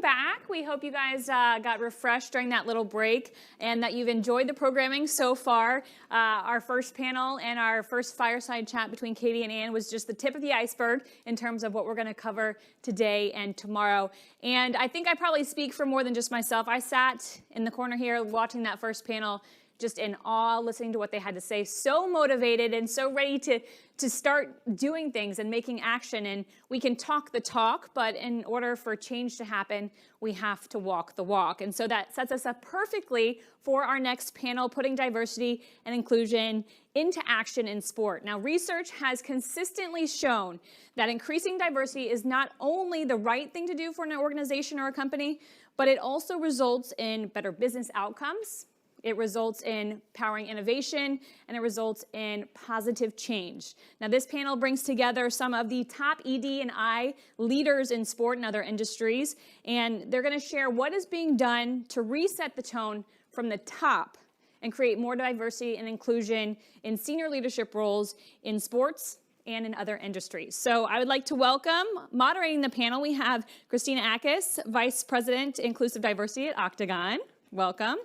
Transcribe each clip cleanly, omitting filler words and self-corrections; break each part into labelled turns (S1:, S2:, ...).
S1: back. We hope you guys got refreshed during that little break and that you've enjoyed the programming so far. Our first panel and our first fireside chat between Katie and Ann was just the tip of the iceberg in terms of what we're going to cover today and tomorrow. And I think I probably speak for more than just myself. I sat in the corner here watching that first panel just in awe, listening to what they had to say, so motivated and so ready to start doing things and making action. And we can talk the talk, but in order for change to happen, we have to walk the walk. And so that sets us up perfectly for our next panel, putting diversity and inclusion into action in sport. Now, research has consistently shown that increasing diversity is not only the right thing to do for an organization or a company, but it also results in better business outcomes. It results in powering innovation, and it results in positive change. Now, this panel brings together some of the top ED&I leaders in sport and other industries, and they're going to share what is being done to reset the tone from the top and create more diversity and inclusion in senior leadership roles in sports and in other industries. So I would like to welcome, moderating the panel, we have Christina Akis, Vice President, Inclusive Diversity at Octagon. Welcome.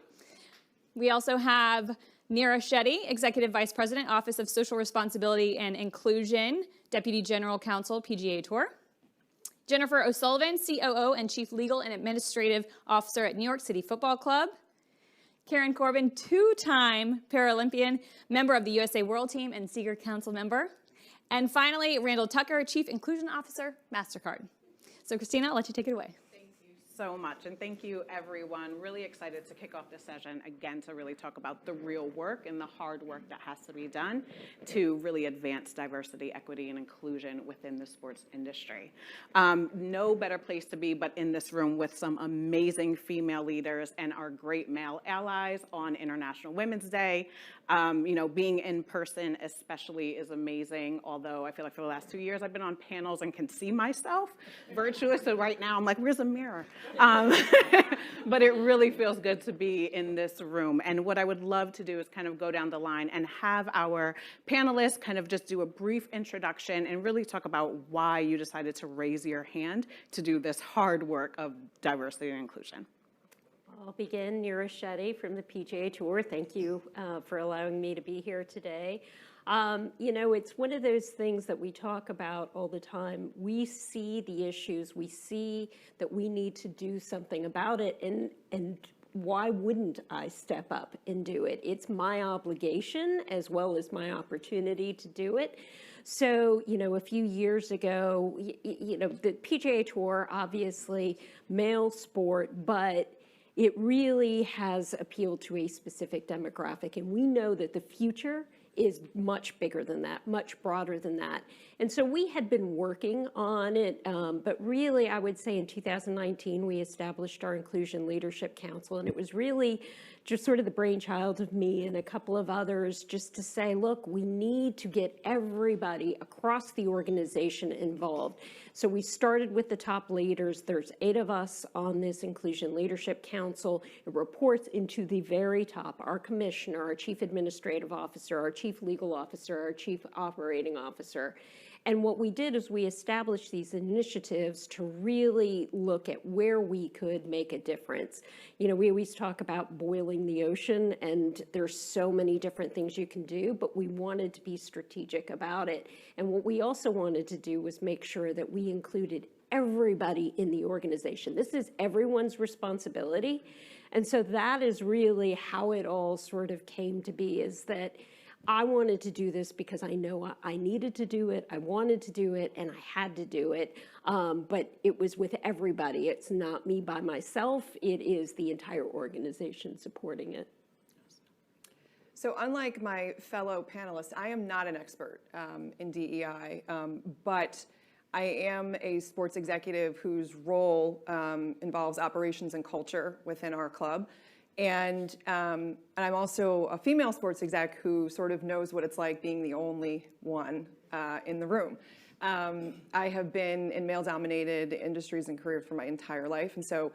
S1: We also have Neera Shetty, Executive Vice President, Office of Social Responsibility and Inclusion, Deputy General Counsel, PGA Tour. Jennifer O'Sullivan, COO and Chief Legal and Administrative Officer at New York City Football Club. Karen Corbin, two-time Paralympian, member of the USA World Team and Sieger Council member. And finally, Randall Tucker, Chief Inclusion Officer, MasterCard. So Christina, I'll let you take it away.
S2: So much, and thank you everyone. Really excited to kick off this session again to really talk about the real work and the hard work that has to be done to really advance diversity, equity, and inclusion within the sports industry. No better place to be but in this room with some amazing female leaders and our great male allies on International Women's Day. Being in person especially is amazing, although I feel like for the last 2 years I've been on panels and can see myself virtually, so right now I'm like, where's a mirror? But it really feels good to be in this room. And what I would love to do is kind of go down the line and have our panelists kind of just do a brief introduction and really talk about why you decided to raise your hand to do this hard work of diversity and inclusion.
S3: I'll begin. Neera Shetty from the PGA Tour. Thank you for allowing me to be here today. It's one of those things that we talk about all the time. We see the issues. We see that we need to do something about it. And why wouldn't I step up and do it? It's my obligation as well as my opportunity to do it. So, a few years ago, the PGA Tour, obviously male sport, but it really has appealed to a specific demographic. And we know that the future is much bigger than that, much broader than that. And so we had been working on it, but really I would say in 2019 we established our Inclusion Leadership Council, and it was really just sort of the brainchild of me and a couple of others just to say, look, we need to get everybody across the organization involved. So we started with the top leaders. There's 8 of us on this Inclusion Leadership Council. It reports into the very top, our commissioner, our chief administrative officer, our chief legal officer, our chief operating officer. And what we did is we established these initiatives to really look at where we could make a difference. We always talk about boiling the ocean, and there's so many different things you can do, but we wanted to be strategic about it. And what we also wanted to do was make sure that we included everybody in the organization. This is everyone's responsibility. And so that is really how it all sort of came to be, is that I wanted to do this because I know I needed to do it, I wanted to do it, and I had to do it. But it was with everybody. It's not me by myself. It is the entire organization supporting it.
S4: So unlike my fellow panelists, I am not an expert in DEI, but I am a sports executive whose role involves operations and culture within our club. And I'm also a female sports exec who sort of knows what it's like being the only one in the room. I have been in male-dominated industries and careers for my entire life. And so,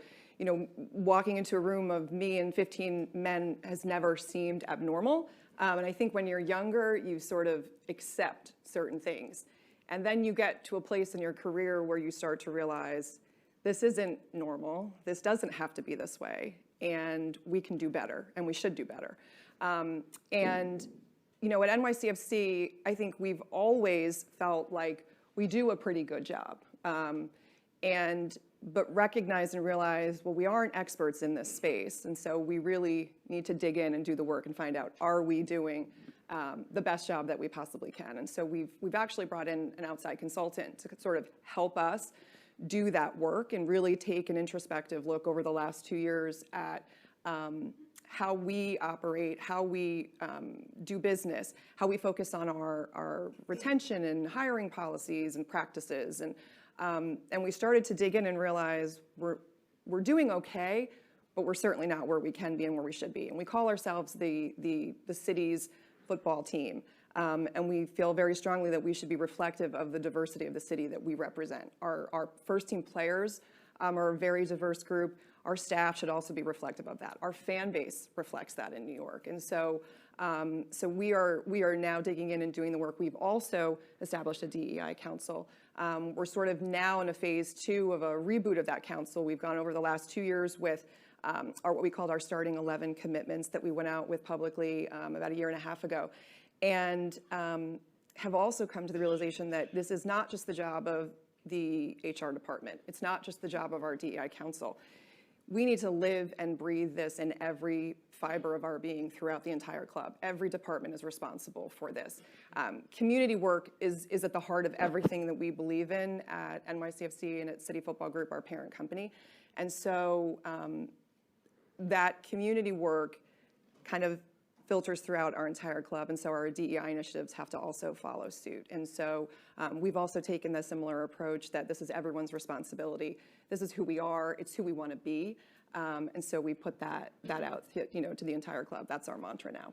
S4: walking into a room of me and 15 men has never seemed abnormal. And I think when you're younger, you sort of accept certain things. And then you get to a place in your career where you start to realize this isn't normal. This doesn't have to be this way. And we can do better, and we should do better. And you know, at NYCFC, I think we've always felt like we do a pretty good job. But recognize and realize, well, we aren't experts in this space. And so we really need to dig in and do the work and find out, are we doing the best job that we possibly can? And so we've actually brought in an outside consultant to sort of help us do that work and really take an introspective look over the last 2 years at how we operate, how we do business, how we focus on our retention and hiring policies and practices. And we started to dig in and realize we're doing okay, but we're certainly not where we can be and where we should be. And we call ourselves the city's football team. And we feel very strongly that we should be reflective of the diversity of the city that we represent. Our first team players are a very diverse group. Our staff should also be reflective of that. Our fan base reflects that in New York. And so we are now digging in and doing the work. We've also established a DEI council. We're sort of now in a phase 2 of a reboot of that council. We've gone over the last 2 years with what we called our starting 11 commitments that we went out with publicly about 1.5 years ago. And have also come to the realization that this is not just the job of the HR department. It's not just the job of our DEI council. We need to live and breathe this in every fiber of our being throughout the entire club. Every department is responsible for this. Community work is at the heart of everything that we believe in at NYCFC and at City Football Group, our parent company. And so that community work kind of filters throughout our entire club, and so our DEI initiatives have to also follow suit. And so we've also taken the similar approach that this is everyone's responsibility. This is who we are, it's who we want to be, and so we put that out, you know, to the entire club. That's our mantra now.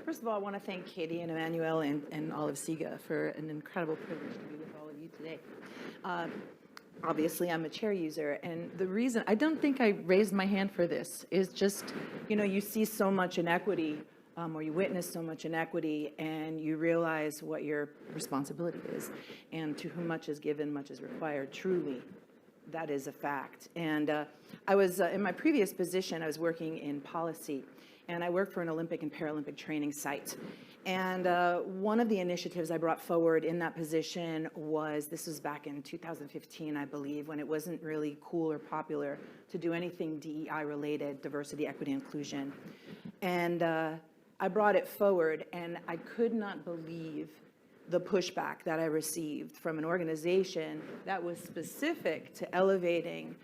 S5: First of all, I want to thank Katie and Emmanuel and all of SIGA for an incredible privilege to be with all of you today. Obviously, I'm a chair user, and the reason, I don't think I raised my hand for this, is just, you know, you see so much inequity, or you witness so much inequity, and you realize what your responsibility is, and to whom much is given, much is required. Truly, that is a fact. And I was, in my previous position, I was working in policy, and I worked for an Olympic and Paralympic training site. And one of the initiatives I brought forward in that position was, this was back in 2015, I believe, when it wasn't really cool or popular to do anything DEI related, diversity, equity, inclusion. And I brought it forward, and I could not believe the pushback that I received from an organization that was specific to elevating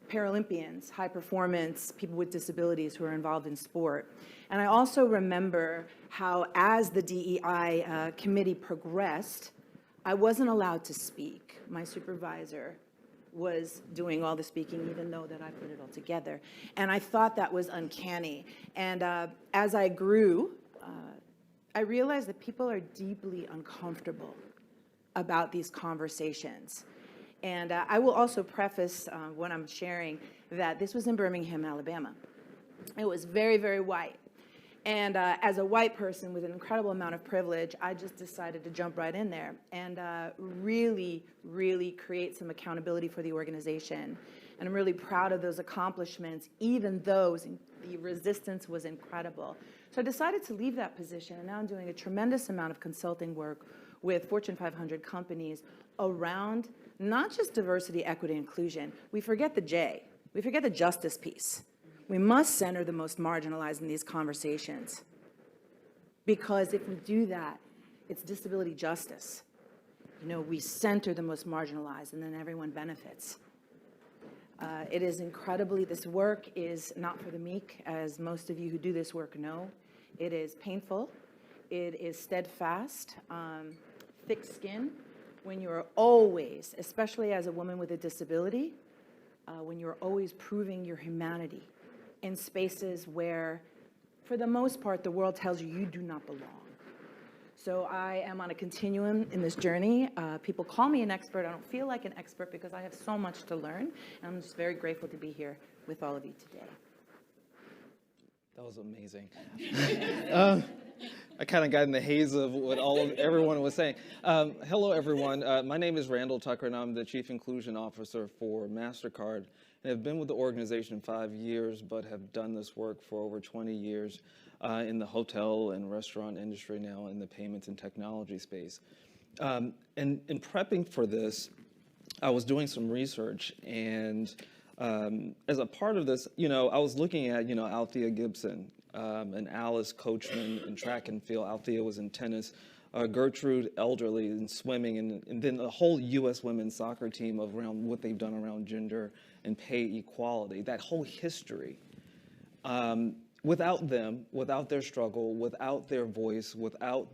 S5: Paralympians, high performance, people with disabilities who are involved in sport. And I also remember how, as the DEI committee progressed, I wasn't allowed to speak. My supervisor was doing all the speaking, even though that I put it all together. And I thought that was uncanny. And as I grew, I realized that people are deeply uncomfortable about these conversations. And I will also preface what I'm sharing that this was in Birmingham, Alabama. It was very, very white. And as a white person with an incredible amount of privilege, I just decided to jump right in there and really, really create some accountability for the organization. And I'm really proud of those accomplishments, even though the resistance was incredible. So I decided to leave that position, and now I'm doing a tremendous amount of consulting work with Fortune 500 companies around not just diversity, equity, inclusion. We forget the J. We forget the justice piece. We must center the most marginalized in these conversations. Because if we do that, it's disability justice. You know, we center the most marginalized, and then everyone benefits. It is incredibly, this work is not for the meek, as most of you who do this work know. It is painful. It is steadfast, thick skin. When you're always, especially as a woman with a disability, when you're always proving your humanity in spaces where, for the most part, the world tells you you do not belong. So I am on a continuum in this journey. People call me an expert. I don't feel like an expert because I have so much to learn. And I'm just very grateful to be here with all of you today.
S6: That was amazing. I kind of got in the haze of what everyone was saying. Hello, everyone. My name is Randall Tucker, and I'm the Chief Inclusion Officer for MasterCard. And I've been with the organization 5 years, but have done this work for over 20 years in the hotel and restaurant industry now in the payments and technology space. And in prepping for this, I was doing some research, and as a part of this, I was looking at, Althea Gibson, and Alice Coachman in track and field. Althea was in tennis. Gertrude Elderly in swimming, and then the whole U.S. women's soccer team around what they've done around gender and pay equality. That whole history. Without them, without their struggle, without their voice, without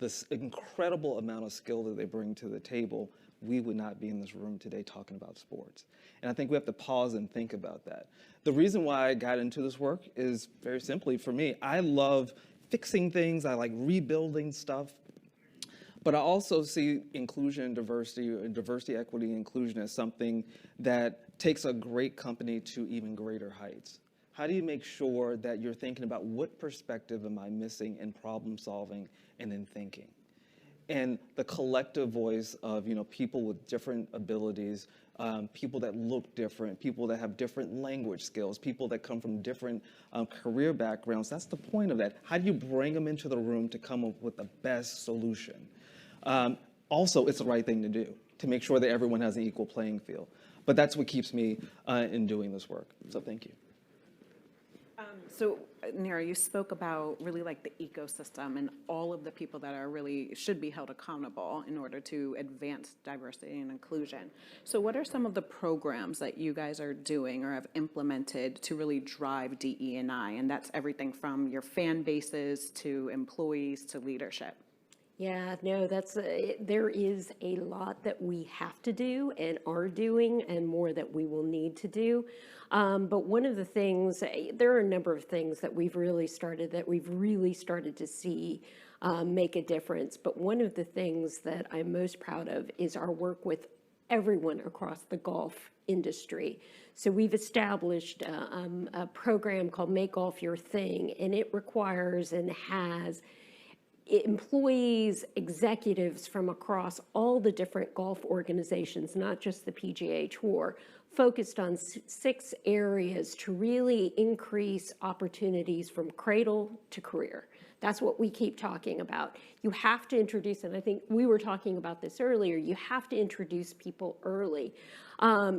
S6: this incredible amount of skill that they bring to the table, we would not be in this room today talking about sports. And I think we have to pause and think about that. The reason why I got into this work is very simply, for me, I love fixing things. I like rebuilding stuff. But I also see inclusion, diversity, equity, inclusion as something that takes a great company to even greater heights. How do you make sure that you're thinking about what perspective am I missing in problem solving and in thinking? And the collective voice of people with different abilities, people that look different, people that have different language skills, people that come from different career backgrounds. That's the point of that. How do you bring them into the room to come up with the best solution? Also, it's the right thing to do to make sure that everyone has an equal playing field. But that's what keeps me in doing this work. So thank you.
S2: So, Nira, you spoke about really like the ecosystem and all of the people that are really should be held accountable in order to advance diversity and inclusion. So what are some of the programs that you guys are doing or have implemented to really drive DE&I? And that's everything from your fan bases to employees to leadership.
S3: Yeah, no, there is a lot that we have to do and are doing, and more that we will need to do. But one of the things, there are a number of things that we've really started to see make a difference. But one of the things that I'm most proud of is our work with everyone across the golf industry. So we've established a program called Make Golf Your Thing, and it requires and has employees, executives from across all the different golf organizations, not just the PGA Tour, focused on 6 areas to really increase opportunities from cradle to career. That's what we keep talking about. You have to introduce, and I think we were talking about this earlier, you have to introduce people early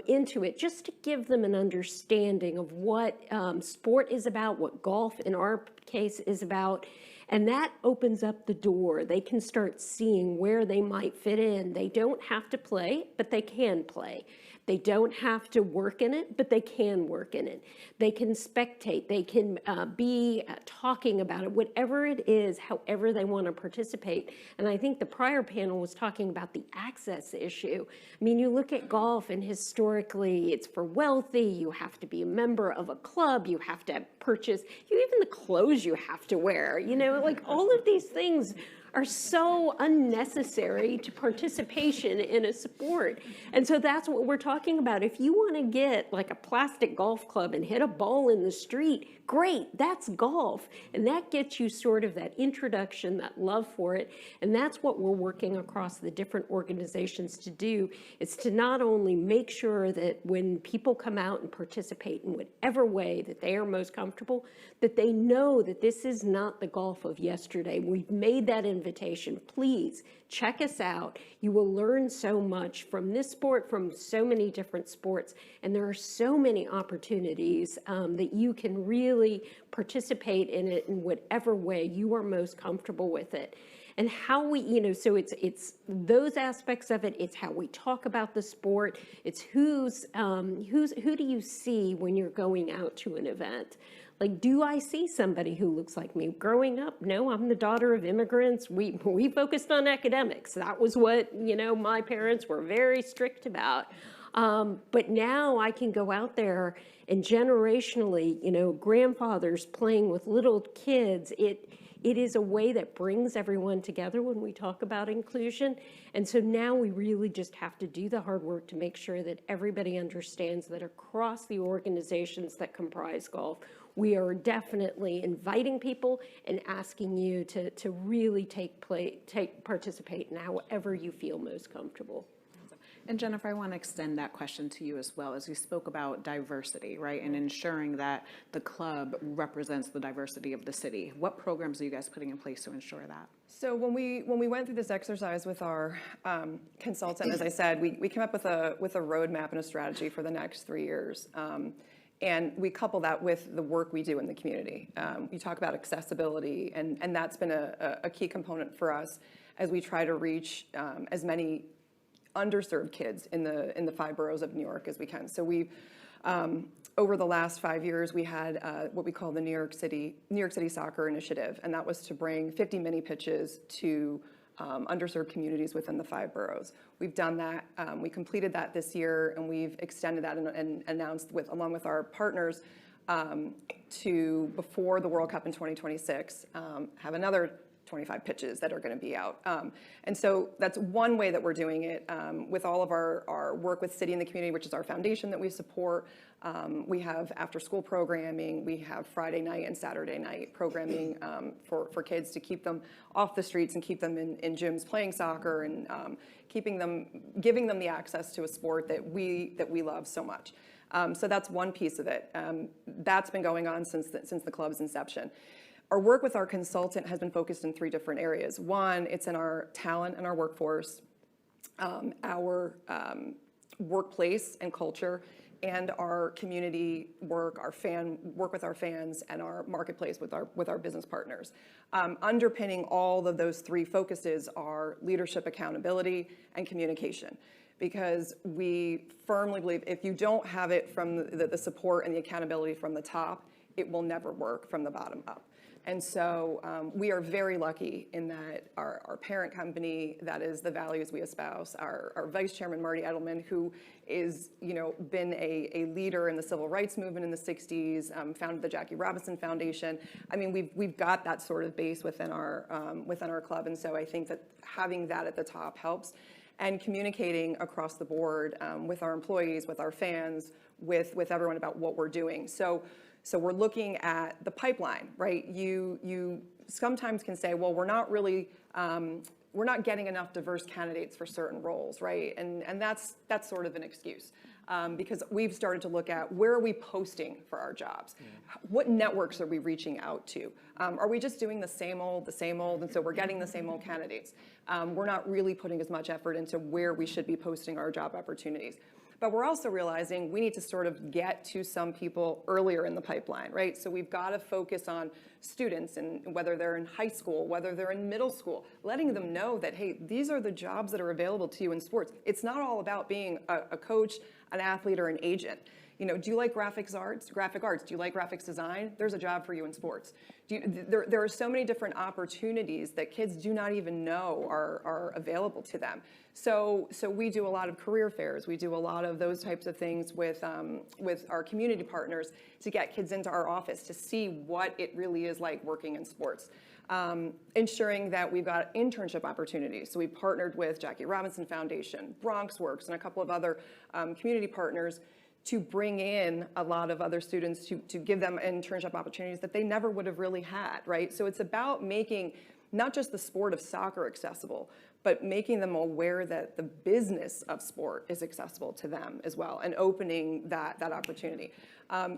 S3: into it, just to give them an understanding of what sport is about, what golf in our case is about. And that opens up the door. They can start seeing where they might fit in. They don't have to play, but they can play. They don't have to work in it, but they can work in it. They can spectate. They can be talking about it, whatever it is, however they want to participate. And I think the prior panel was talking about the access issue. I mean, you look at golf, and historically, it's for wealthy. You have to be a member of a club. You have to purchase, even the clothes you have to wear. Like all of these things are so unnecessary to participation in a sport. And so that's what we're talking about. If you want to get like a plastic golf club and hit a ball in the street, great, that's golf. And that gets you sort of that introduction, that love for it. And that's what we're working across the different organizations to do, is to not only make sure that when people come out and participate in whatever way that they are most comfortable, that they know that this is not the golf of yesterday. We've made that invitation. Please check us out. You will learn so much from this sport, from so many different sports, and there are so many opportunities that you can really participate in it in whatever way you are most comfortable with it. And how we, so it's those aspects of it. It's how we talk about the sport. It's who do you see when you're going out to an event? Like, do I see somebody who looks like me? Growing up, no, I'm the daughter of immigrants. We focused on academics. That was what, my parents were very strict about. But now I can go out there and generationally, grandfathers playing with little kids, it is a way that brings everyone together when we talk about inclusion. And so now we really just have to do the hard work to make sure that everybody understands that across the organizations that comprise golf, we are definitely inviting people and asking you to really participate in however you feel most comfortable.
S2: And Jennifer, I want to extend that question to you as well, as you spoke about diversity, right, and ensuring that the club represents the diversity of the city. What programs are you guys putting in place to ensure that?
S4: So when we went through this exercise with our consultant, as I said, we came up with a roadmap and a strategy for the next 3 years. And we couple that with the work we do in the community. We talk about accessibility, and that's been a key component for us as we try to reach as many underserved kids in the 5 boroughs of New York as we can. So we've over the last 5 years, we had what we call the New York City Soccer Initiative, and that was to bring 50 mini pitches to underserved communities within the 5 boroughs. We've done that. We completed that this year, and we've extended that and announced, along with our partners, to before the World Cup in 2026, have another 25 pitches that are going to be out. And so that's one way that we're doing it. With all of our work with City in the Community, which is our foundation that we support, we have after-school programming, we have Friday night and Saturday night programming for kids to keep them off the streets and keep them in gyms playing soccer, and giving them the access to a sport that we love so much. So that's one piece of it. That's been going on since the club's inception. Our work with our consultant has been focused in 3 different areas. One, it's in our talent and our workforce, our workplace and culture, and our community work, our work with our fans, and our marketplace with our business partners. Underpinning all of those 3 focuses are leadership, accountability, and communication. Because we firmly believe if you don't have it from the support and the accountability from the top, it will never work from the bottom up. And so we are very lucky in that our parent company, that is the values we espouse, our Vice Chairman, Marty Edelman, who is, been a leader in the civil rights movement in the 60s, founded the Jackie Robinson Foundation. I mean, we've got that sort of base within our club. And so I think that having that at the top helps. And communicating across the board with our employees, with our fans, with everyone about what we're doing. So we're looking at the pipeline, right? You sometimes can say, well, we're not getting enough diverse candidates for certain roles, right? And that's sort of an excuse. Because we've started to look at where are we posting for our jobs? What networks are we reaching out to? Are we just doing the same old, and so we're getting the same old candidates? We're not really putting as much effort into where we should be posting our job opportunities. But we're also realizing we need to sort of get to some people earlier in the pipeline, right? So we've got to focus on students, and whether they're in high school, whether they're in middle school, letting them know that, hey, these are the jobs that are available to you in sports. It's not all about being a coach, an athlete, or an agent. Do you like graphic arts? Do you like graphics design? There's a job for you in sports. There are so many different opportunities that kids do not even know are available to them. So we do a lot of career fairs. We do a lot of those types of things with our community partners to get kids into our office to see what it really is like working in sports. Ensuring that we've got internship opportunities. So we partnered with Jackie Robinson Foundation, Bronx Works, and a couple of other community partners to bring in a lot of other students to give them internship opportunities that they never would have really had, right? So it's about making not just the sport of soccer accessible, but making them aware that the business of sport is accessible to them as well, and opening that opportunity.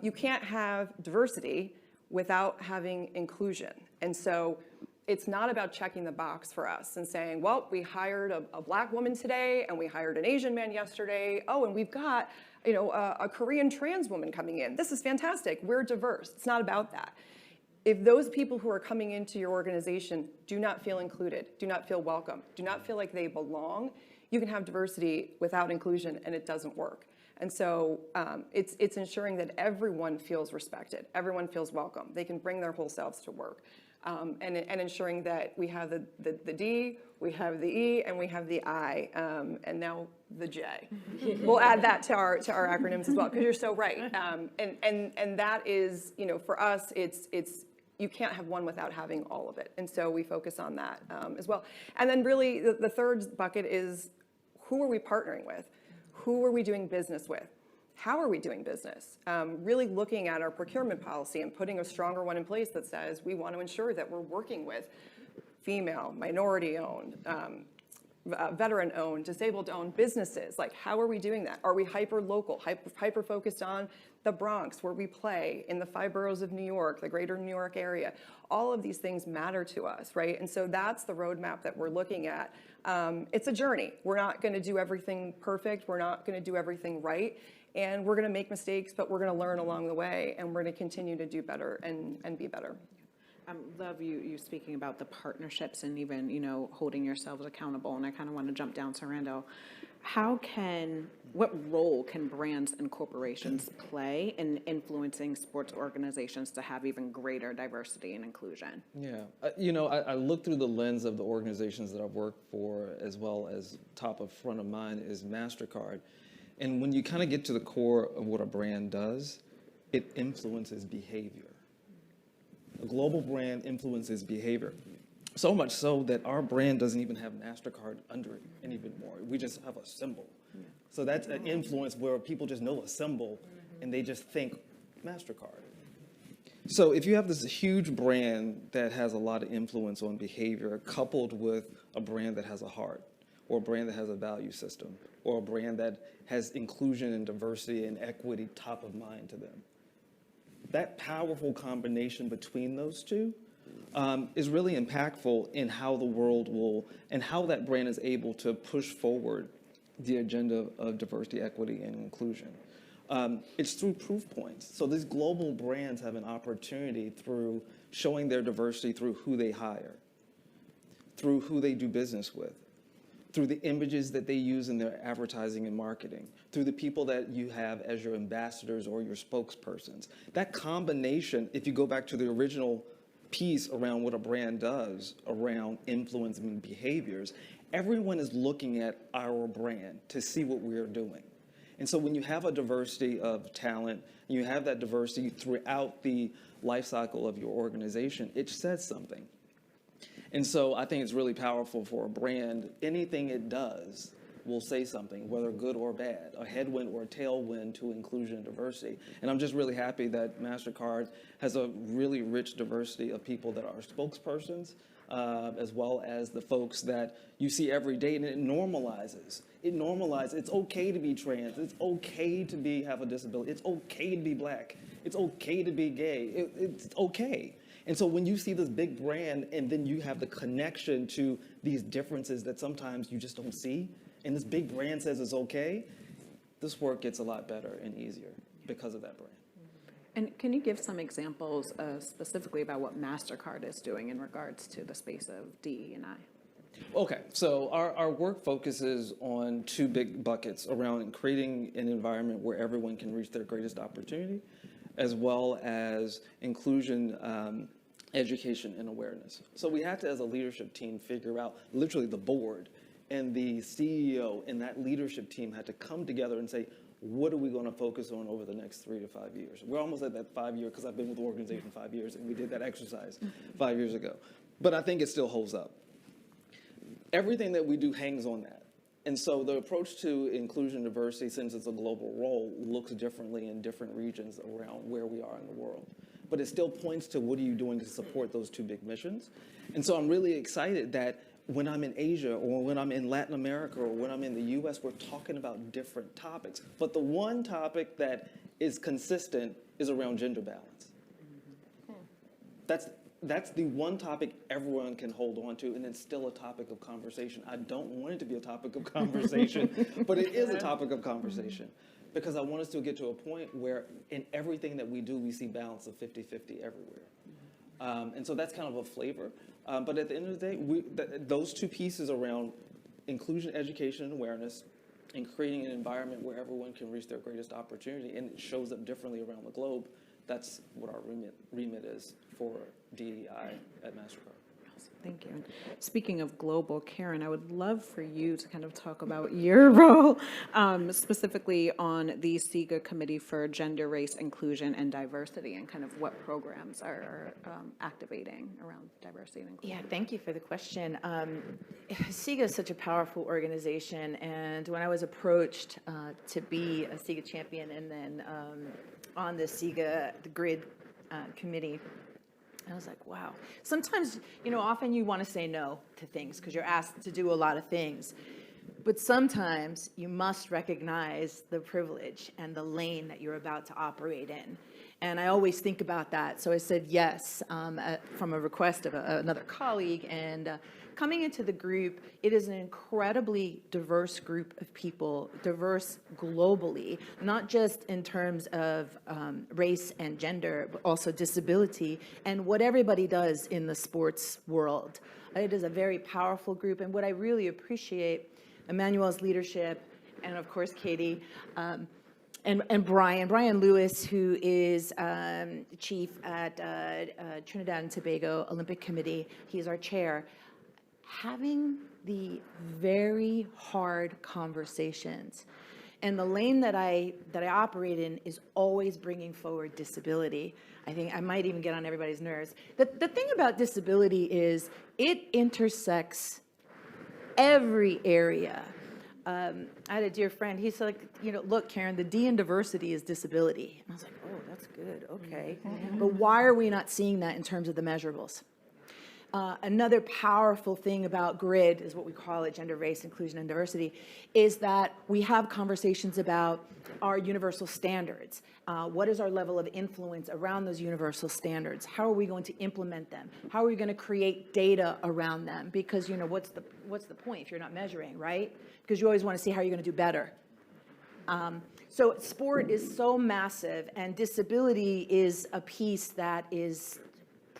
S4: You can't have diversity without having inclusion. And so it's not about checking the box for us and saying, well, we hired a Black woman today, and we hired an Asian man yesterday. Oh, and we've got a Korean trans woman coming in. This is fantastic. We're diverse. It's not about that. If those people who are coming into your organization do not feel included, do not feel welcome, do not feel like they belong, you can have diversity without inclusion, and it doesn't work. And so it's ensuring that everyone feels respected, everyone feels welcome. They can bring their whole selves to work. And ensuring that we have the D, we have the E, and we have the I, and now the J. We'll add that to our acronyms as well, because you're so right. And that is, for us, it's you can't have one without having all of it. And so we focus on that as well. And then really the third bucket is, who are we partnering with? Who are we doing business with? how are we doing business? Really looking at our procurement policy and putting a stronger one in place that says we want to ensure that we're working with female, minority-owned, veteran-owned, disabled-owned businesses. Like, how are we doing that? Are we hyper-local, hyper-focused on the Bronx, where we play, in the 5 boroughs of New York, the greater New York area? All of these things matter to us, right? And so that's the roadmap that we're looking at. It's a journey. We're not going to do everything perfect. We're not going to do everything right. And we're going to make mistakes, but we're going to learn along the way, and we're going to continue to do better and be better.
S2: I love you speaking about the partnerships and even, holding yourselves accountable. And I kind of want to jump down to Randall. What role can brands and corporations play in influencing sports organizations to have even greater diversity and inclusion?
S6: Yeah, I look through the lens of the organizations that I've worked for, as well as top of front of mind is MasterCard. And when you kind of get to the core of what a brand does, it influences behavior. A global brand influences behavior. So much so that our brand doesn't even have MasterCard under it anymore. We just have a symbol. So that's an influence where people just know a symbol and they just think MasterCard. So if you have this huge brand that has a lot of influence on behavior, coupled with a brand that has a heart, or a brand that has a value system, or a brand that has inclusion and diversity and equity top of mind to them, that powerful combination between those two is really impactful in how the world will, and how that brand is able to push forward the agenda of diversity, equity, and inclusion. It's through proof points. So these global brands have an opportunity through showing their diversity through who they hire, through who they do business with, through the images that they use in their advertising and marketing, through the people that you have as your ambassadors or your spokespersons. That combination, if you go back to the original piece around what a brand does around influencing behaviors, everyone is looking at our brand to see what we are doing. And so when you have a diversity of talent, and you have that diversity throughout the life cycle of your organization, it says something. And so I think it's really powerful for a brand. Anything it does will say something, whether good or bad, a headwind or a tailwind to inclusion and diversity. And I'm just really happy that MasterCard has a really rich diversity of people that are spokespersons, as well as the folks that you see every day, and it normalizes. It's okay to be trans. It's okay to have a disability. It's okay to be black. It's okay to be gay. It's okay. And so when you see this big brand and then you have the connection to these differences that sometimes you just don't see, and this big brand says it's okay, this work gets a lot better and easier because of that brand.
S2: And can you give some examples specifically about what MasterCard is doing in regards to the space of DE&I?
S6: Okay, so our work focuses on 2 big buckets around creating an environment where everyone can reach their greatest opportunity, as well as inclusion, education, and awareness. So we had to, as a leadership team, figure out, literally the board and the CEO and that leadership team had to come together and say, what are we going to focus on over the next 3 to 5 years? We're almost at that 5 year, because I've been with the organization 5 years, and we did that exercise 5 years ago. But I think it still holds up. Everything that we do hangs on that. And so the approach to inclusion and diversity, since it's a global role, looks differently in different regions around where we are in the world. But it still points to what are you doing to support those 2 big missions. And so I'm really excited that when I'm in Asia, or when I'm in Latin America, or when I'm in the US, we're talking about different topics. But the one topic that is consistent is around gender balance. That's the one topic everyone can hold on to, and it's still a topic of conversation. I don't want it to be a topic of conversation, but it is a topic of conversation, because I want us to get to a point where in everything that we do, we see balance of 50-50 everywhere. And so that's kind of a flavor. But at the end of the day, those 2 pieces around inclusion, education, and awareness, and creating an environment where everyone can reach their greatest opportunity, and it shows up differently around the globe, that's what our remit is for DEI at MasterCard.
S5: Thank you. Speaking of global, Karen, I would love for you to kind of talk about your role, specifically on the SIGA Committee for Gender, Race, Inclusion, and Diversity, and kind of what programs are activating around diversity and inclusion.
S7: Yeah, thank you for the question. SIGA is such a powerful organization, and when I was approached to be a SIGA champion and then on the SIGA, the GRID committee, I was like, wow. Sometimes, often you want to say no to things because you're asked to do a lot of things. But sometimes you must recognize the privilege and the lane that you're about to operate in. And I always think about that. So I said yes from a request of another colleague. And coming into the group, it is an incredibly diverse group of people, diverse globally, not just in terms of race and gender, but also disability and what everybody does in the sports world. It is a very powerful group. And what I really appreciate, Emmanuel's leadership, and of course, Katie, and Brian Lewis, who is chief at Trinidad and Tobago Olympic Committee. He's our chair. Having the very hard conversations. And the lane that I operate in is always bringing forward disability. I think I might even get on everybody's nerves. The thing about disability is it intersects every area. I had a dear friend, he's like, look, Karen, the D in diversity is disability. And I was like, oh, that's good, okay. But why are we not seeing that in terms of the measurables? Another powerful thing about GRID, is what we call it, gender, race, inclusion, and diversity, is that we have conversations about our universal standards. What is our level of influence around those universal standards? How are we going to implement them? How are we going to create data around them? Because, what's the point if you're not measuring, right? Because you always want to see how you're going to do better. So sport is so massive, and disability is a piece that is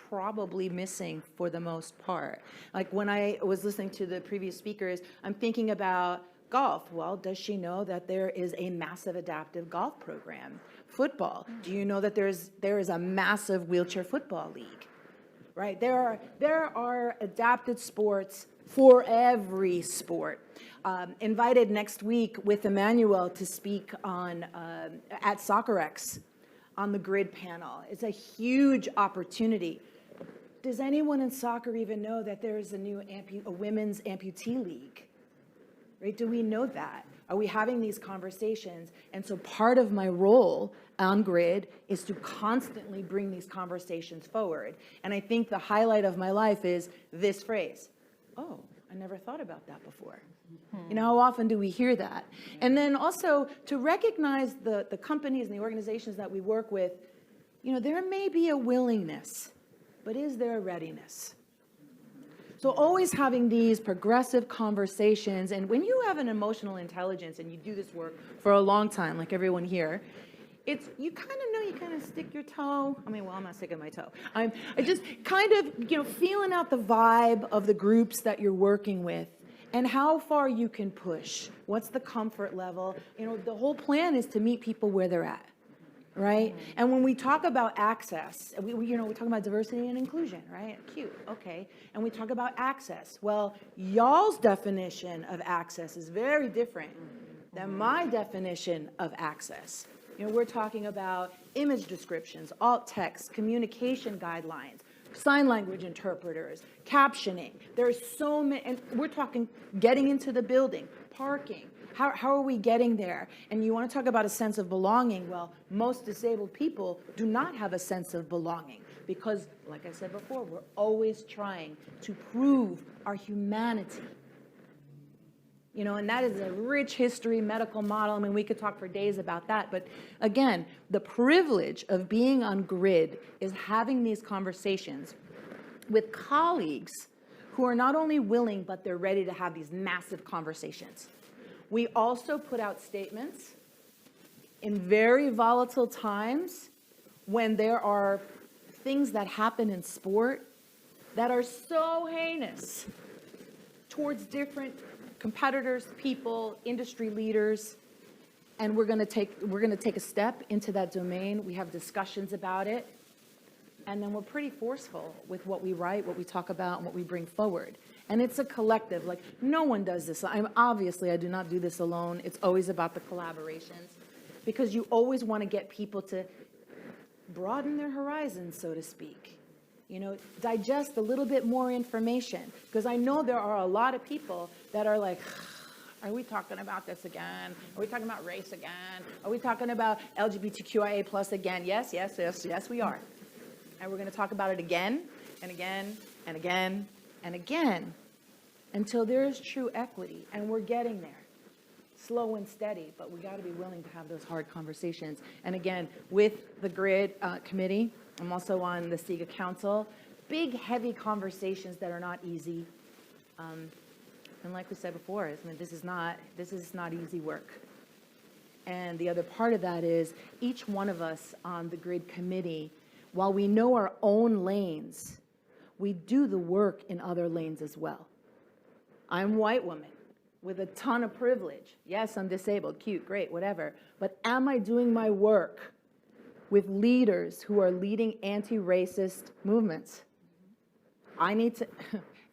S7: probably missing for the most part. Like when I was listening to the previous speakers, I'm thinking about golf. Well, does she know that there is a massive adaptive golf program? Football. Do you know that there is a massive wheelchair football league? Right? There are adapted sports for every sport. Invited next week with Emmanuel to speak on at SoccerX on the GRID panel. It's a huge opportunity. Does anyone in soccer even know that there is a women's amputee league? Right? Do we know that? Are we having these conversations? And so part of my role on GRID is to constantly bring these conversations forward. And I think the highlight of my life is this phrase. Oh, I never thought about that before. How often do we hear that? And then also to recognize the companies and the organizations that we work with, there may be a willingness, but is there a readiness? So always having these progressive conversations, and when you have an emotional intelligence and you do this work for a long time, like everyone here, you kind of know, you kind of stick your toe. I'm not sticking my toe. I just kind of, feeling out the vibe of the groups that you're working with and how far you can push. What's the comfort level? The whole plan is to meet people where they're at. Right? And when we talk about access, we talk about diversity and inclusion, right? Cute, okay. And we talk about access. Well, y'all's definition of access is very different than my definition of access. We're talking about image descriptions, alt text, communication guidelines, sign language interpreters, captioning. There's so many, and we're talking getting into the building, parking. How are we getting there? And you want to talk about a sense of belonging. Well, most disabled people do not have a sense of belonging because, like I said before, we're always trying to prove our humanity. And that is a rich history, medical model. We could talk for days about that. But again, the privilege of being on GRID is having these conversations with colleagues who are not only willing, but they're ready to have these massive conversations. We also put out statements in very volatile times when there are things that happen in sport that are so heinous towards different competitors, people, industry leaders, and we're going to take a step into that domain. We have discussions about it. and then we're pretty forceful with what we write, what we talk about, and what we bring forward. And it's a collective, like, no one does this. Obviously, I do not do this alone. It's always about the collaborations, because you always want to get people to broaden their horizons, so to speak. You know, digest a little bit more information, because I know there are a lot of people that are like, are we talking about this again? Are we talking about race again? Are we talking about LGBTQIA plus again? Yes, yes, yes, yes, we are. And we're going to talk about it again and again and again and again until there is true equity, and we're getting there. Slow and steady, but we got to be willing to have those hard conversations. And again, with the GRID committee, I'm also on the Dei Council, big, heavy conversations that are not easy. And like we said before, I mean, this is not easy work. And the other part of that is each one of us on the GRID committee, while we know our own lanes, we do the work in other lanes as well. I'm a white woman with a ton of privilege. Yes, I'm disabled, cute, great, whatever. But am I doing my work with leaders who are leading anti-racist movements? I need to,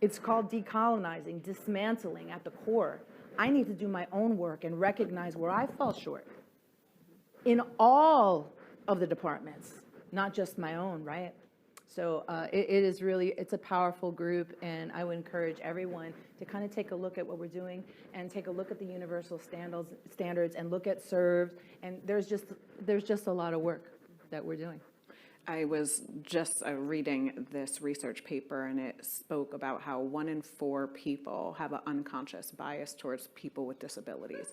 S7: it's called decolonizing, dismantling at the core. I need to do my own work and recognize where I fall short in all of the departments, not just my own, right? So it is really, it's a powerful group, and I would encourage everyone to kind of take a look at what we're doing and take a look at the universal standards and look at served, and there's just a lot of work that we're doing.
S2: I was just reading this research paper, and it spoke about how 1 in 4 people have an unconscious bias towards people with disabilities.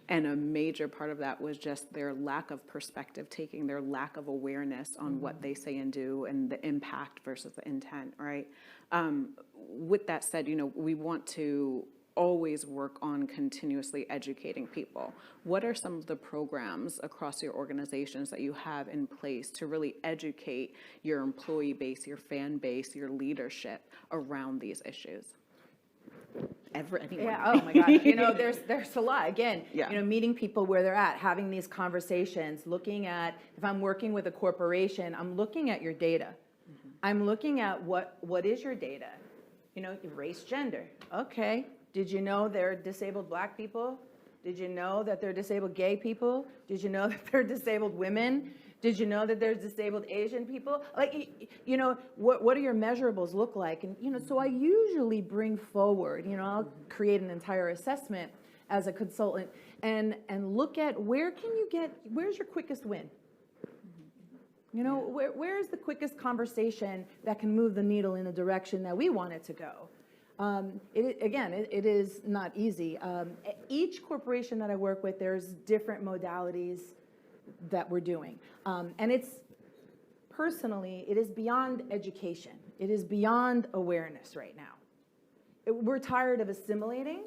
S2: And a major part of that was just their lack of perspective taking, their lack of awareness on what they say and do, and the impact versus the intent, right? With that said, you know, we want to always work on continuously educating people. What are some of the programs across your organizations that you have in place to really educate your employee base, your fan base, your leadership around these issues? Anyone?
S7: Yeah, oh my gosh, you know, there's a lot. Again,
S2: Yeah.
S7: you know, meeting people where they're at, having these conversations, looking at, if I'm working with a corporation, I'm looking at your data. I'm looking at what is your data? You know, race, gender, okay. Did you know there are disabled Black people? Did you know that there are disabled gay people? Did you know that there are disabled women? Did you know that there's disabled Asian people? Like, you know, what do your measurables look like? And, you know, so I usually bring forward, you know, I'll create an entire assessment as a consultant and look at where's your quickest win? You know, where is the quickest conversation that can move the needle in the direction that we want it to go? It is not easy. Each corporation that I work with, there's different modalities that we're doing. And it is beyond education. It is beyond awareness right now. We're tired of assimilating.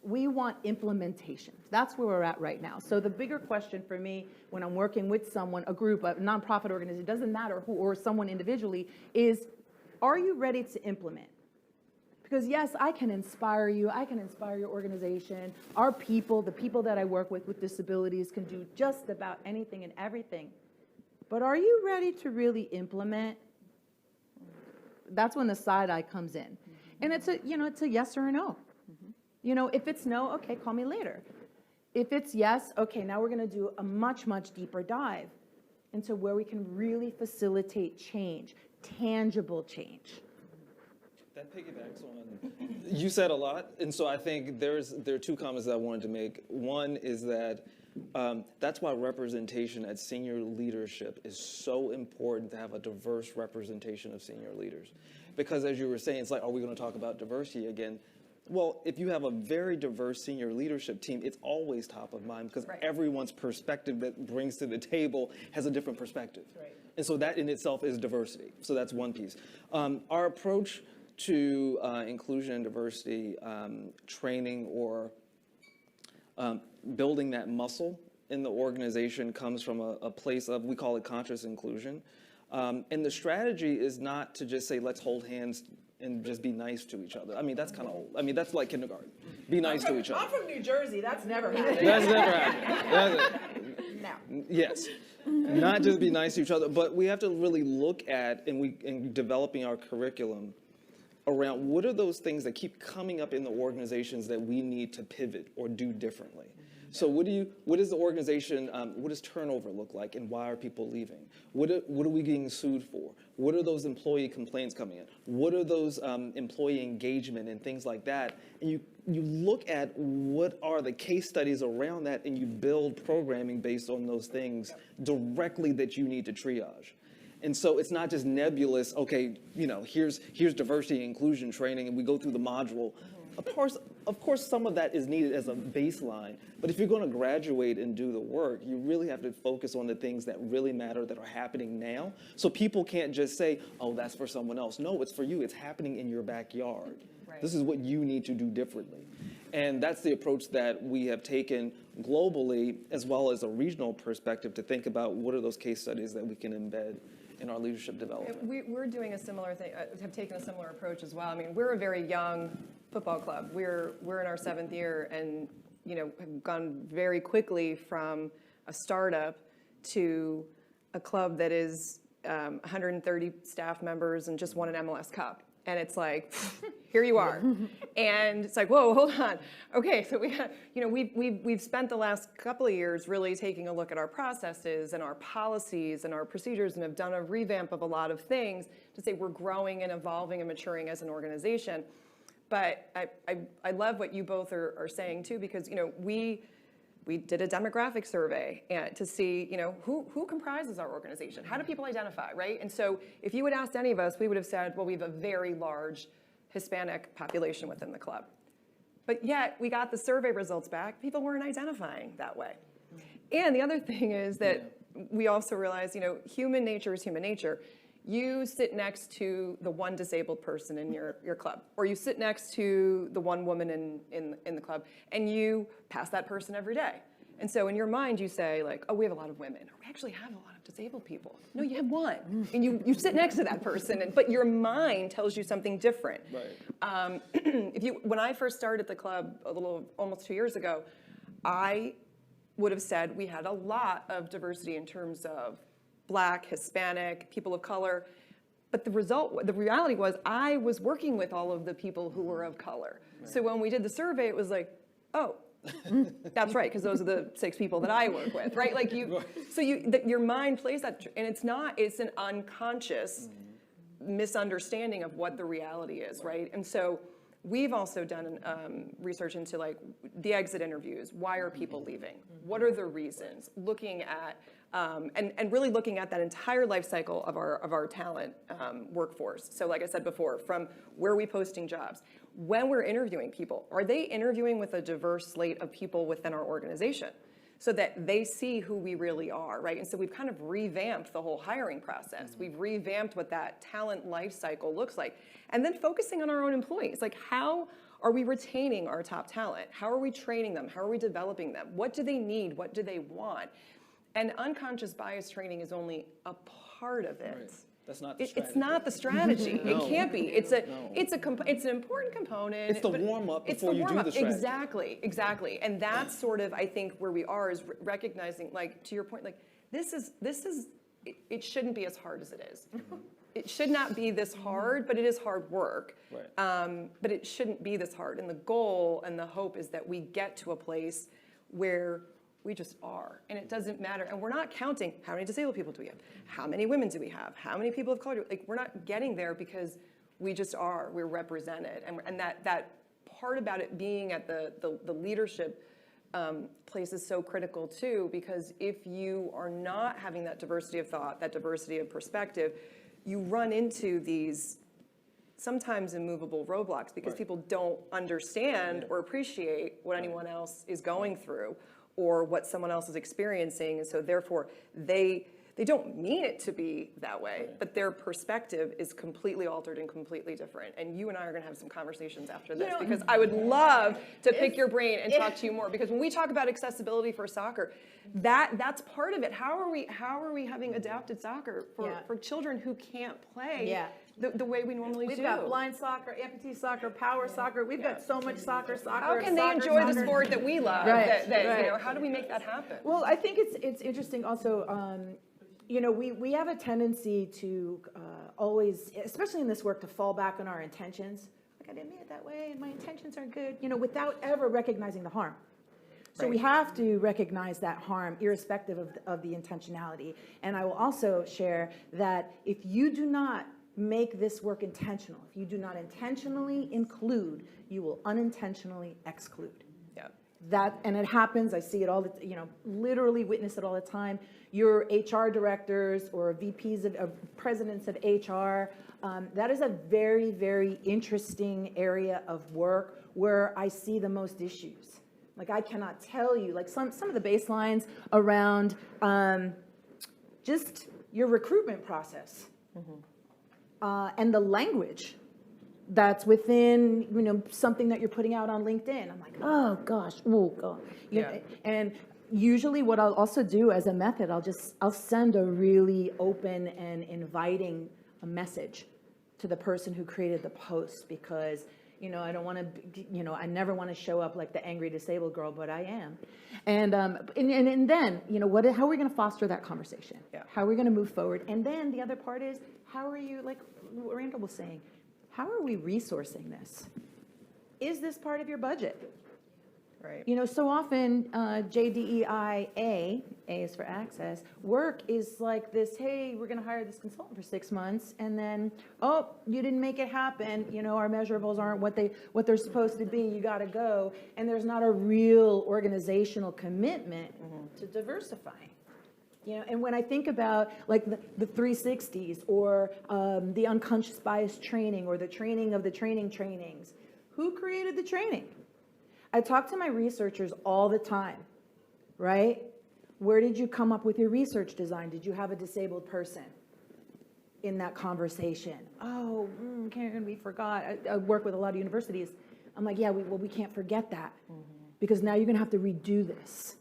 S7: We want implementation. That's where we're at right now. So the bigger question for me when I'm working with someone, a group, a nonprofit organization, it doesn't matter who, or someone individually, is, are you ready to implement? Because yes, I can inspire you, I can inspire your organization. Our people, the people that I work with disabilities, can do just about anything and everything. But are you ready to really implement? That's when the side eye comes in. And it's a yes or a no. You know, if it's no, okay, call me later. If it's yes, okay, now we're gonna do a much, much deeper dive into where we can really facilitate change, tangible change.
S6: That piggybacks on, you said a lot, and so I think there are 2 comments that I wanted to make. One is that that's why representation at senior leadership is so important, to have a diverse representation of senior leaders. Because as you were saying, it's like, are we going to talk about diversity again? Well, if you have a very diverse senior leadership team, it's always top of mind, because everyone's perspective that brings to the table has a different perspective. Right. And so that in itself is diversity. So that's one piece. Our approach to inclusion and diversity training, or building that muscle in the organization, comes from a place of, we call it conscious inclusion. And the strategy is not to just say, let's hold hands and just be nice to each other. I mean, that's kind of old. I mean, that's like kindergarten. Be nice to each other.
S7: I'm from New Jersey. That's never happened.
S6: That's never happened.
S7: No.
S6: Yes. not just be nice to each other, but we have to really look at, in developing our curriculum, around what are those things that keep coming up in the organizations that we need to pivot or do differently. So what is the organization, what does turnover look like, and why are people leaving? What are we getting sued for? What are those employee complaints coming in? What are those employee engagement and things like that? And you look at what are the case studies around that, and you build programming based on those things directly that you need to triage. And so it's not just nebulous, okay, here's diversity and inclusion training, and we go through the module. Of course, some of that is needed as a baseline, but if you're going to graduate and do the work, you really have to focus on the things that really matter, that are happening now. So people can't just say, oh, that's for someone else. No, it's for you. It's happening in your backyard. Right. This is what you need to do differently. And that's the approach that we have taken globally, as well as a regional perspective, to think about what are those case studies that we can embed in our leadership development.
S4: We're doing a similar thing, have taken a similar approach as well. I mean, we're a very young football club. We're in our 7th year, and have gone very quickly from a startup to a club that is 130 staff members and just won an MLS Cup. And it's like, here you are. And it's like, whoa, hold on. Okay, so we've spent the last couple of years really taking a look at our processes and our policies and our procedures, and have done a revamp of a lot of things to say we're growing and evolving and maturing as an organization. But I love what you both are saying too, because we did a demographic survey to see who comprises our organization. How do people identify, right? And so if you would ask any of us, we would have said, well, we have a very large Hispanic population within the club. But yet we got the survey results back. People weren't identifying that way. And the other thing is that we also realize, human nature is human nature. You sit next to the one disabled person in your club, or you sit next to the one woman in the club, and you pass that person every day. And so in your mind, you say, like, oh, we have a lot of women, or we actually have a lot of disabled people. No, you have one, and you sit next to that person, but your mind tells you something different. Right. When I first started the club almost 2 years ago, I would have said we had a lot of diversity in terms of Black, Hispanic, people of color. But the reality was I was working with all of the people who were of color. Right. So when we did the survey, it was like, oh, that's right, because those are the 6 people that I work with, right? Like your mind plays that, and it's an unconscious misunderstanding of what the reality is, right? And so we've also done research into like the exit interviews. Why are people leaving? What are the reasons? Looking at and really looking at that entire life cycle of our talent workforce. So like I said before, from where are we posting jobs? When we're interviewing people, are they interviewing with a diverse slate of people within our organization so that they see who we really are, right? And so we've kind of revamped the whole hiring process. We've revamped what that talent life cycle looks like. And then focusing on our own employees, like how are we retaining our top talent? How are we training them? How are we developing them? What do they need? What do they want? And unconscious bias training is only a part of it. Right.
S6: That's not the strategy.
S4: It's not the strategy. No. It can't be. It's an important component.
S6: It's the warm-up before you do the strategy.
S4: Exactly. And that's sort of, I think, where we are, is recognizing, like, to your point, like, it shouldn't be as hard as it is. It should not be this hard, but it is hard work. Right. But it shouldn't be this hard. And the goal and the hope is that we get to a place where we just are, and it doesn't matter. And we're not counting how many disabled people do we have, how many women do we have, how many people of color. Like, we're not getting there because we just are. We're represented, and that part about it being at the leadership place is so critical too. Because if you are not having that diversity of thought, that diversity of perspective, you run into these sometimes immovable roadblocks because people don't understand or appreciate what anyone else is going through, or what someone else is experiencing, and so therefore they don't mean it to be that way, but their perspective is completely altered and completely different. And you and I are going to have some conversations after this, because I would love to pick your brain and talk to you more. Because when we talk about accessibility for soccer, that's part of it. How are we having adapted soccer for children who can't play the way we normally do?
S5: We've got blind soccer, amputee soccer, power soccer. We've got so much soccer.
S4: How can they enjoy the sport that we love?
S5: Right.
S4: How do we make that happen?
S5: Well, I think it's interesting also.
S7: you know, we have a tendency to always, especially in this work, to fall back on our intentions. Like, I didn't mean it that way, and my intentions are good, you know, without ever recognizing the harm. So we have to recognize that harm irrespective of the intentionality. And I will also share that if you do not make this work intentional, if you do not intentionally include, you will unintentionally exclude.
S4: Yeah.
S7: That, and it happens, I see it all, you know, literally witness it all the time. Your HR directors or VPs of presidents of HR, that is a very, very interesting area of work where I see the most issues. Like, I cannot tell you, like some of the baselines around just your recruitment process and the language that's within, you know, something that you're putting out on LinkedIn. I'm like, oh gosh, oh god. You know, and usually what I'll also do as a method, I'll send a really open and inviting message to the person who created the post, because, you know, I don't want to, you know, I never want to show up like the angry disabled girl, but I am. And then, you know, how are we going to foster that conversation?
S4: Yeah.
S7: How are we going to move forward? And then the other part is, how are you, like Randall was saying, how are we resourcing this? Is this part of your budget?
S4: Right.
S7: You know, so often JDEI, A is for access, work is like this, hey, we're going to hire this consultant for 6 months, and then, oh, you didn't make it happen, you know, our measurables aren't what they're supposed to be, you got to go, and there's not a real organizational commitment to diversifying. You know, and when I think about like the 360s or the unconscious bias training or the training of the trainings, who created the training? I talk to my researchers all the time, right? Where did you come up with your research design? Did you have a disabled person in that conversation? Oh, we forgot. I work with a lot of universities. I'm like, yeah, we can't forget that because now you're going to have to redo this.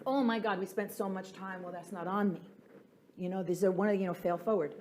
S7: Oh my God, we spent so much time. Well, that's not on me. You know, these are one of, you know, fail forward.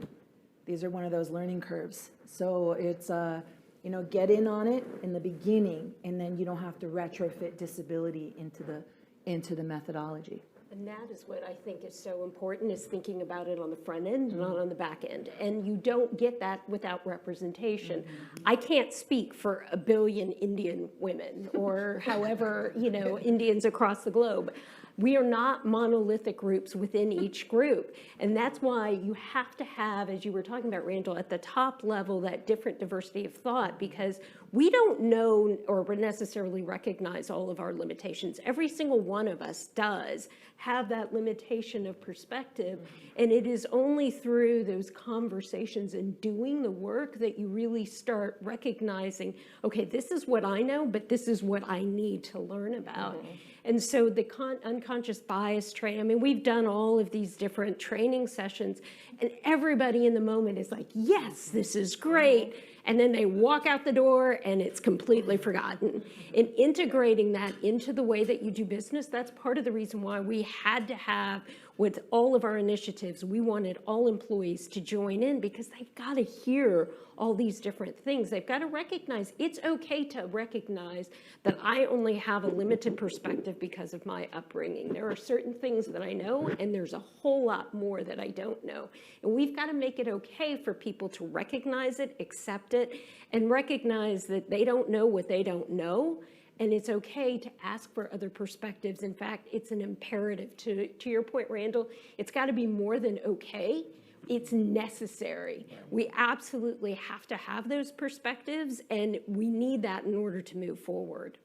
S7: These are one of those learning curves. So it's, you know, get in on it in the beginning, and then you don't have to retrofit disability into the methodology.
S3: And that is what I think is so important, is thinking about it on the front end and not on the back end. And you don't get that without representation. I can't speak for 1 billion Indian women or however, you know, Indians across the globe. We are not monolithic groups within each group. And that's why you have to have, as you were talking about, Randall, at the top level, that different diversity of thought, because we don't know or necessarily recognize all of our limitations. Every single one of us does have that limitation of perspective. And it is only through those conversations and doing the work that you really start recognizing, okay, this is what I know, but this is what I need to learn about. And so the unconscious bias training, I mean, we've done all of these different training sessions, and everybody in the moment is like, yes, this is great. And then they walk out the door and it's completely forgotten. And integrating that into the way that you do business, that's part of the reason why we had to have, with all of our initiatives, we wanted all employees to join in, because they've got to hear all these different things. They've got to recognize, it's okay to recognize that I only have a limited perspective because of my upbringing. There are certain things that I know, and there's a whole lot more that I don't know. And we've got to make it okay for people to recognize it, accept it, and recognize that they don't know what they don't know. And it's okay to ask for other perspectives. In fact, it's an imperative. To your point, Randall, it's got to be more than okay. It's necessary. We absolutely have to have those perspectives, and we need that in order to move forward.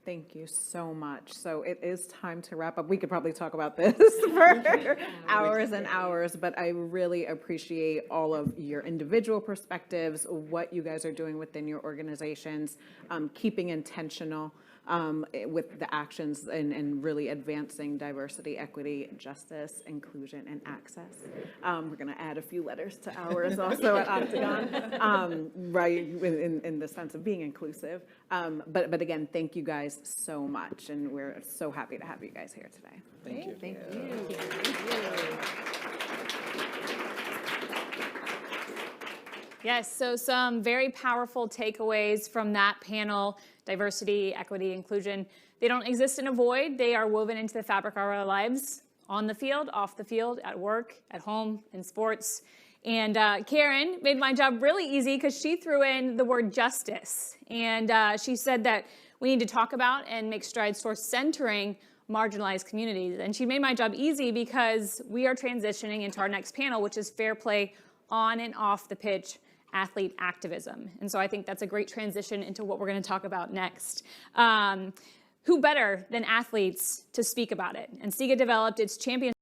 S2: Thank you so much. So it is time to wrap up. We could probably talk about this for hours and hours, but I really appreciate all of your individual perspectives, what you guys are doing within your organizations, keeping intentional with the actions and really advancing diversity, equity, justice, inclusion, and access. We're going to add a few letters to ours also at Octagon, right, in the sense of being inclusive. But again, thank you guys so much, and we're so happy to have you guys here today.
S6: Thank you.
S7: Thank you.
S1: Yes, so some very powerful takeaways from that panel: diversity, equity, inclusion. They don't exist in a void. They are woven into the fabric of our lives on the field, off the field, at work, at home, in sports. And Karen made my job really easy because she threw in the word justice. And she said that we need to talk about and make strides towards centering marginalized communities. And she made my job easy because we are transitioning into our next panel, which is fair play on and off the pitch athlete activism. And so I think that's a great transition into what we're going to talk about next. Who better than athletes to speak about it? And SIGA developed its champion